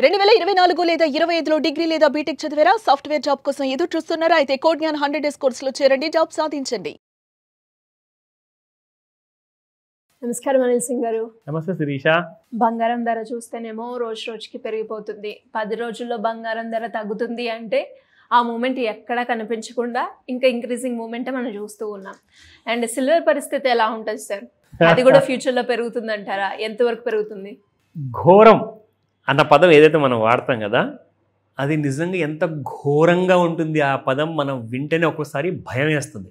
2024 లేదా 25లో డిగ్రీ లేదా బీటెక్ చదివారా? సాఫ్ట్వేర్ జాబ్ కోసం ఎదురు చూస్తున్నారా? అయితే కోడ్ జ్ఞాన్ 100 డేస్ కోర్సులో చేరండి, జాబ్ సాధించండి. నమస్కారం అనిల్ సింగ్ గారు. నమస్తే శిరీష. బంగారం ధర చూస్తేనేమో రోజు రోజుకి పెరిగిపోతుంది. 10 రోజుల్లో బంగారం ధర తగ్గుతుంది అంటే ఆ మూమెంట్ ఎక్కడా కనిపించకుండా ఇంకా ఇంక్రీజింగ్ మూమెంట్ మనం చూస్తూ ఉన్నాం. అండ్ సిల్వర్ పరిస్థితి ఎలా ఉంటుంది సార్? అది కూడా ఫ్యూచర్లో పెరుగుతుందంటారా? ఎంతవరకు పెరుగుతుంది? ఘోరం అన్న పదం ఏదైతే మనం వాడతాం కదా, అది నిజంగా ఎంత ఘోరంగా ఉంటుంది. ఆ పదం మనం వింటేనే ఒక్కోసారి భయం వేస్తుంది.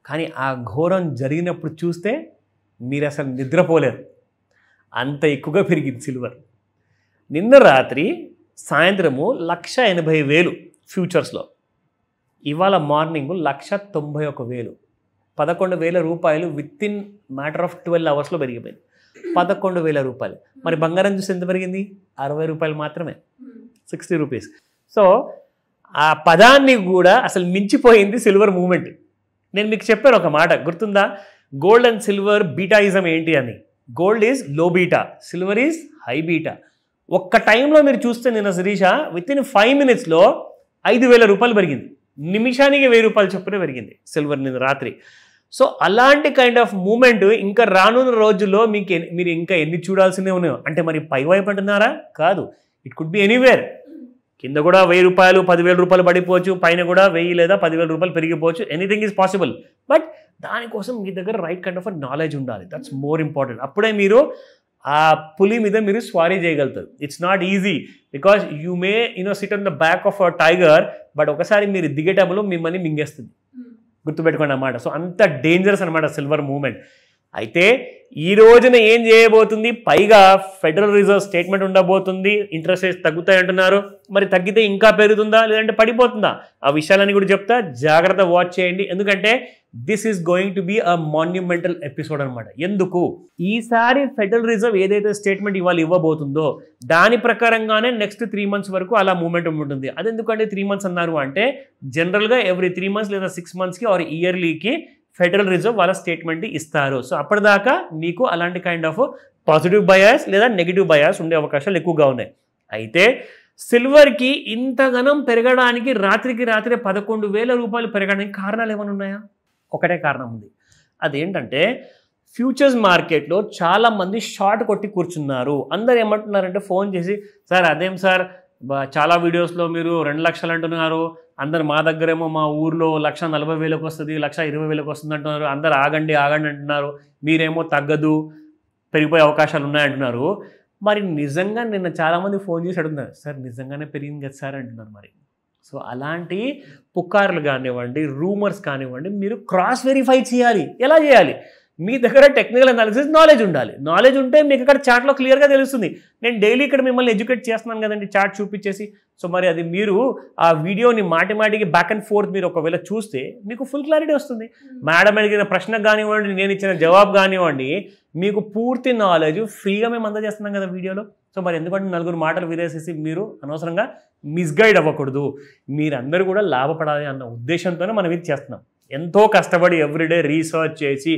కానీ ఆ ఘోరం జరిగినప్పుడు చూస్తే మీరు అసలు నిద్రపోలేరు, అంత ఎక్కువగా పెరిగింది సిల్వర్. నిన్న రాత్రి సాయంత్రము 1,80,000 ఫ్యూచర్స్లో, ఇవాళ మార్నింగ్ 1,91,000, 11,000 రూపాయలు విత్ ఇన్ మ్యాటర్ ఆఫ్ 12 అవర్స్లో పెరిగిపోయింది. 11,000 రూపాయలు. మరి బంగారం చూసి ఎంత పెరిగింది? 60 రూపాయలు మాత్రమే, 60 రూపీస్. సో ఆ పదాన్ని కూడా అసలు మించిపోయింది సిల్వర్ మూమెంట్. నేను మీకు చెప్పాను ఒక మాట గుర్తుందా? గోల్డ్ అండ్ సిల్వర్ బీటాయిజం ఏంటి అని. Gold is low beta, silver is high beta. ఒక్క టైంలో మీరు చూస్తే నిన్న శిరీష విత్ ఇన్ 5 మినిట్స్లో 5,000 రూపాయలు పెరిగింది. నిమిషానికి 1,000 రూపాయలు చొప్పున పెరిగింది సిల్వర్ నిన్న రాత్రి. సో అలాంటి కైండ్ ఆఫ్ మూమెంట్ ఇంకా రానున్న రోజుల్లో మీరు ఇంకా ఎన్ని చూడాల్సినవి ఉన్నాయో. అంటే మరి పై వైపు అంటున్నారా? కాదు, ఇట్ కుడ్ బి ఎనీవేర్. కింద కూడా 1,000 రూపాయలు 10,000 రూపాయలు పడిపోవచ్చు, పైన కూడా 1,000 లేదా 10,000 రూపాయలు పెరిగిపోవచ్చు. Anything is possible. బట్ దానికోసం మీ దగ్గర రైట్ కైండ్ ఆఫ్ నాలెడ్జ్ ఉండాలి. That's more important. అప్పుడే మీరు ఆ పులి మీద మీరు స్వారీ చేయగలుగుతారు. It's not easy because you may sit on the back of a tiger, but ఒకసారి మీరు దిగేటప్పుడు మిమ్మల్ని మింగేస్తుంది. గుర్తుపెట్టుకోండి అన్నమాట. సో అంత డేంజరస్ అనమాట సిల్వర్ మూవ్మెంట్. అయితే ఈ రోజున ఏం చేయబోతుంది? పైగా ఫెడరల్ రిజర్వ్ స్టేట్మెంట్ ఉండబోతుంది. ఇంట్రెస్ట్ రేట్స్ తగ్గుతాయి అంటున్నారు. మరి తగ్గితే ఇంకా పెరుగుతుందా లేదంటే పడిపోతుందా? ఆ విషయాలని కూడా చెప్తా, జాగ్రత్త వాచ్ చేయండి. ఎందుకంటే this is going to be a monumental episode అనమాట. ఎందుకు? ఈసారి ఫెడరల్ రిజర్వ్ ఏదైతే స్టేట్మెంట్ ఇవ్వబోతుందో దాని ప్రకారంగానే నెక్స్ట్ 3 మంత్స్ వరకు అలా మూమెంటం ఉంటుంది. అదెందుకంటే 3 మంత్స్ అన్నారు అంటే జనరల్గా ఎవ్రీ 3 మంత్స్ లేదా 6 మంత్స్కి ఆర్ ఇయర్లీకి ఫెడరల్ రిజర్వ్ వాళ్ళ స్టేట్మెంట్ ఇస్తారు. సో అప్పటిదాకా మీకు అలాంటి కైండ్ ఆఫ్ పాజిటివ్ బయాస్ లేదా నెగిటివ్ బయాస్ ఉండే అవకాశాలు ఎక్కువగా ఉన్నాయి. అయితే సిల్వర్కి ఇంతగనం పెరగడానికి రాత్రికి రాత్రి 11,000 రూపాయలు పెరగడానికి కారణాలు ఏమైనా ఉన్నాయా? ఒకటే కారణం ఉంది. అదేంటంటే ఫ్యూచర్స్ మార్కెట్లో చాలామంది షార్ట్ కొట్టి కూర్చున్నారు. అందరు ఏమంటున్నారంటే ఫోన్ చేసి, సార్ అదేం సార్ చాలా వీడియోస్లో మీరు 2 లక్షలు అంటున్నారు, అందరు మా దగ్గరేమో మా ఊర్లో 1,40,000 వస్తుంది, 1,20,000 వస్తుంది అంటున్నారు, అందరు ఆగండి ఆగండి అంటున్నారు, మీరేమో తగ్గదు పెరిగిపోయే అవకాశాలు ఉన్నాయంటున్నారు. మరి నిజంగా నిన్న చాలామంది ఫోన్ చేసి అడుగుతున్నారు, సార్ నిజంగానే పెరిగింది కదా సార్ అంటున్నారు. మరి సో అలాంటి పుకార్లు కానివ్వండి, రూమర్స్ కానివ్వండి, మీరు క్రాస్ వెరిఫై చేయాలి. ఎలా చేయాలి? మీ దగ్గర టెక్నికల్ అనాలిసిస్ నాలెడ్జ్ ఉండాలి. నాలెడ్జ్ ఉంటే మీకు ఇక్కడ చార్ట్లో క్లియర్గా తెలుస్తుంది. నేను డైలీ ఇక్కడ మిమ్మల్ని ఎడ్యుకేట్ చేస్తున్నాను కదండి చార్ట్ చూపించేసి. సో మరి అది మీరు ఆ వీడియోని మాటికి బ్యాక్ అండ్ ఫోర్త్ మీరు ఒకవేళ చూస్తే మీకు ఫుల్ క్లారిటీ వస్తుంది. మేడం అడిగిన ప్రశ్నకు కానివ్వండి, నేను ఇచ్చిన జవాబు కానివ్వండి, మీకు పూర్తి నాలెడ్జ్ ఫ్రీగా మేము అందజేస్తున్నాం కదా వీడియోలో. సో మరి ఎందుకంటే 4 మాటలు వినేసేసి మీరు అనవసరంగా మిస్గైడ్ అవ్వకూడదు. మీరందరూ కూడా లాభపడాలి అన్న ఉద్దేశంతోనే మనం ఇది చేస్తున్నాం. ఎంతో కష్టపడి ఎవ్రీడే రీసెర్చ్ చేసి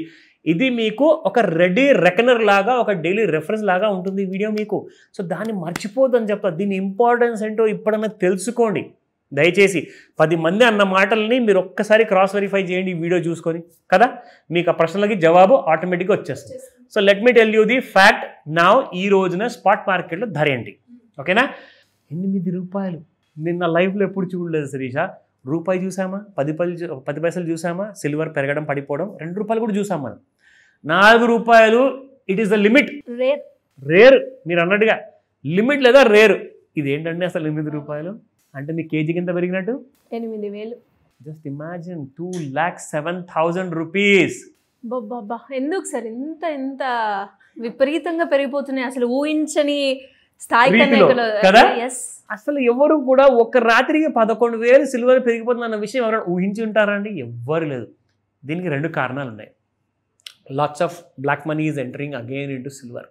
ఇది మీకు ఒక రెడీ రెకనర్ లాగా, ఒక డైలీ రెఫరెన్స్ లాగా ఉంటుంది ఈ వీడియో మీకు. సో దాన్ని మర్చిపోద్దని చెప్తా. దీని ఇంపార్టెన్స్ ఏంటో ఇప్పుడన్నా తెలుసుకోండి దయచేసి. 10 మంది అన్న మాటల్ని మీరు ఒక్కసారి క్రాస్ వెరిఫై చేయండి ఈ వీడియో చూసుకొని కదా, మీకు ఆ ప్రశ్నలకి జవాబు ఆటోమేటిక్గా వచ్చేస్తుంది. So let me tell you the fact now. ఈ రోజున స్పాట్ మార్కెట్లో ధర ఏంటి? ఓకేనా? 8 రూపాయలు. నిన్న లైఫ్లో ఎప్పుడు చూడలేదు శిరీష. రూపాయి చూసామా, 10 పైసలు చూసామా, సిల్వర్ పెరగడం పడిపోవడం. 2 రూపాయలు కూడా చూసాం మనం. 4 రూపాయలు it is the limit. Rare మీరు అన్నట్టుగా లిమిట్ లేదా రేర్. ఇది ఏంటంటే అసలు 8 రూపాయలు అంటే మీ కేజీకి ఎంత పెరిగినట్టు? 8,000. Just imagine 2,07,000 rupees. బాబా, ఎందుకు సార్ ఇంత విపరీతంగా పెరిగిపోతున్నాయి? అసలు ఊహించని స్థాయి కదా. అసలు ఎవరు కూడా ఒక రాత్రికి 11,000 సిల్వర్ పెరిగిపోతుంది అన్న విషయం ఎవరైనా ఊహించి ఉంటారా అండి? ఎవ్వరు లేదు. దీనికి 2 కారణాలు ఉన్నాయి. Lots of black money is entering again into silver.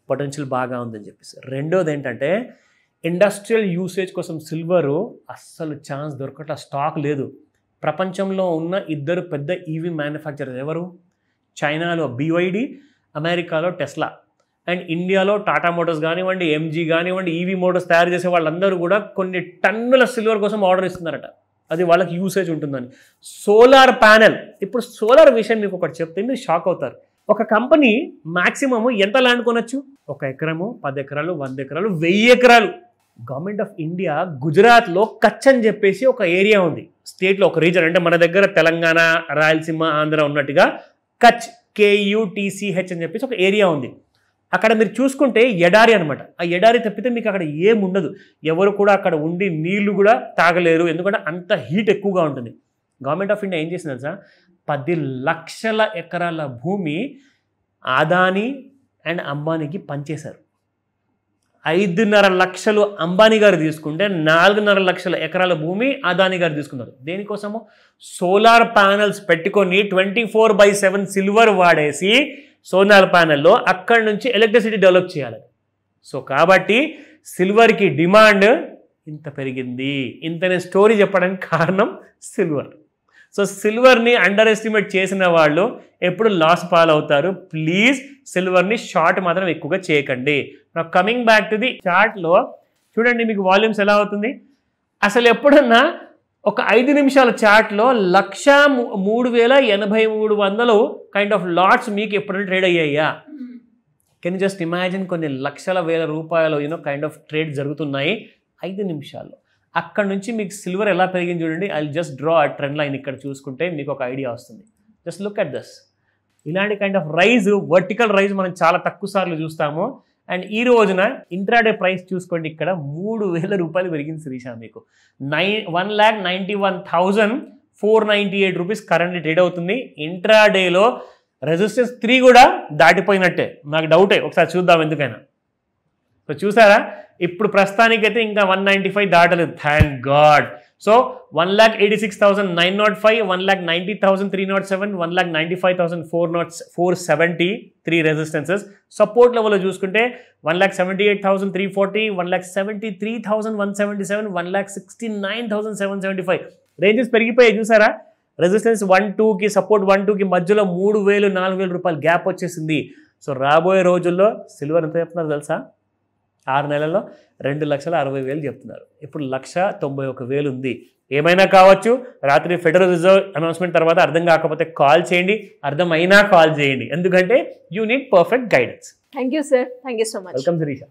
Potential బాగా ఉందని చెప్పేసి. రెండోది ఏంటంటే ఇండస్ట్రియల్ యూసేజ్ కోసం సిల్వరు అస్సలు ఛాన్స్ దొరకట్ల, స్టాక్ లేదు. ప్రపంచంలో ఉన్న 2 పెద్ద ఈవీ మ్యానుఫ్యాక్చరర్స్ ఎవరు? చైనాలో BYD, అమెరికాలో టెస్లా. అండ్ ఇండియాలో టాటా మోటార్స్ కానివ్వండి, ఎంజీ కానివ్వండి, ఈవీ మోటార్స్ తయారు చేసే వాళ్ళందరూ కూడా కొన్ని టన్నుల సిల్వర్ కోసం ఆర్డర్ ఇస్తున్నారట. అది వాళ్ళకి యూసేజ్ ఉంటుందని. సోలార్ ప్యానెల్, ఇప్పుడు సోలార్ విషయం మీకు ఒకటి చెప్తే మీరు షాక్ అవుతారు. ఒక కంపెనీ మ్యాక్సిమం ఎంత ల్యాండ్ కొనొచ్చు? 1 ఎకరము, 10 ఎకరాలు, 100 ఎకరాలు, 1000 ఎకరాలు. గవర్నమెంట్ ఆఫ్ ఇండియా గుజరాత్లో కచ్ అని చెప్పేసి ఒక ఏరియా ఉంది, స్టేట్లో ఒక రీజన్. అంటే మన దగ్గర తెలంగాణ, రాయలసీమ, ఆంధ్ర ఉన్నట్టుగా కచ్, KUTCH అని చెప్పేసి ఒక ఏరియా ఉంది. అక్కడ మీరు చూసుకుంటే ఎడారి అనమాట. ఆ ఎడారి తప్పితే మీకు అక్కడ ఏముండదు. ఎవరు కూడా అక్కడ ఉండి నీళ్లు కూడా తాగలేరు, ఎందుకంటే అంత హీట్ ఎక్కువగా ఉంటుంది. గవర్నమెంట్ ఆఫ్ ఇండియా ఏం చేసింది తెలుసా? 10 లక్షల ఎకరాల భూమి అదానీ అండ్ అంబానీకి పంచేశారు. 5.5 లక్షలు అంబానీ గారు తీసుకుంటే 4.5 లక్షల ఎకరాల భూమి అదానీ గారు తీసుకున్నారు. దేనికోసము? సోలార్ ప్యానెల్స్ పెట్టుకొని 24/7 సిల్వర్ వాడేసి సోలార్ ప్యానెల్లో అక్కడి నుంచి ఎలక్ట్రిసిటీ డెవలప్ చేయాలి. సో కాబట్టి సిల్వర్కి డిమాండ్ ఇంత పెరిగింది. ఇంతనే స్టోరీ చెప్పడానికి కారణం సిల్వర్. సో సిల్వర్ని అండర్ ఎస్టిమేట్ చేసిన వాళ్ళు ఎప్పుడు లాస్ పాలవుతారు. ప్లీజ్ సిల్వర్ని షార్ట్ మాత్రం ఎక్కువగా చేయకండి. నా కమింగ్ బ్యాక్ టు ది చార్ట్లో చూడండి, మీకు వాల్యూమ్స్ ఎలా అవుతుంది. అసలు ఎప్పుడన్నా ఒక 5 నిమిషాల చార్ట్లో 1,03,83 కైండ్ ఆఫ్ లాట్స్ మీకు ఎప్పుడైనా ట్రేడ్ అయ్యాయా? Can you just imagine? కొన్ని లక్షల వేల రూపాయలు కైండ్ ఆఫ్ ట్రేడ్ జరుగుతున్నాయి 5 నిమిషాల్లో. అక్కడ నుంచి మీకు సిల్వర్ ఎలా పెరిగింది చూడండి. I just draw a trend line. ఇక్కడ చూసుకుంటే మీకు ఒక ఐడియా వస్తుంది. Just look at this. ఇలాంటి kind of rise, vertical rise మనం చాలా తక్కువ సార్లు చూస్తాము. అండ్ ఈ రోజున ఇంట్రాడే ప్రైస్ చూసుకోండి, ఇక్కడ 3,000 రూపాయలు పెరిగింది శిరీష. మీకు 1,91,498 రూపీస్ కరెంట్లీ ట్రేడ్ అవుతుంది. ఇంట్రాడేలో రెసిస్టెన్స్ 3 కూడా దాటిపోయినట్టే. నాకు డౌటే, ఒకసారి చూద్దాం ఎందుకైనా. సో చూసారా, ఇప్పుడు ప్రస్తుతానికైతే ఇంకా 195 దాటలేదు. Thank god. So 1,86,905, 1,90,307, 1,95,470 3 resistances. Support లెవెల్లో చూసుకుంటే 1,78,340, 1,73,177, 1,69,775 రేంజెస్ పెరిగిపోయాయి. చూసారా, రెసిస్టెన్స్ 1-2కి, సపోర్ట్ 1-2కి మధ్యలో 3,000, 4,000 రూపాయలు గ్యాప్ వచ్చేసింది. సో రాబోయే రోజుల్లో సిల్వర్ ఎంత చెప్తున్నారు తెలుసా? 6 నెలల్లో 2,60,000 చెప్తున్నారు. ఇప్పుడు 1,91,000 ఉంది. ఏమైనా కావచ్చు. రాత్రి ఫెడరల్ రిజర్వ్ అనౌన్స్మెంట్ తర్వాత అర్థం కాకపోతే కాల్ చేయండి, అర్థమైనా కాల్ చేయండి. ఎందుకంటే you need perfect guidance. Thank you sir. Thank you so much. Welcome Sirisha.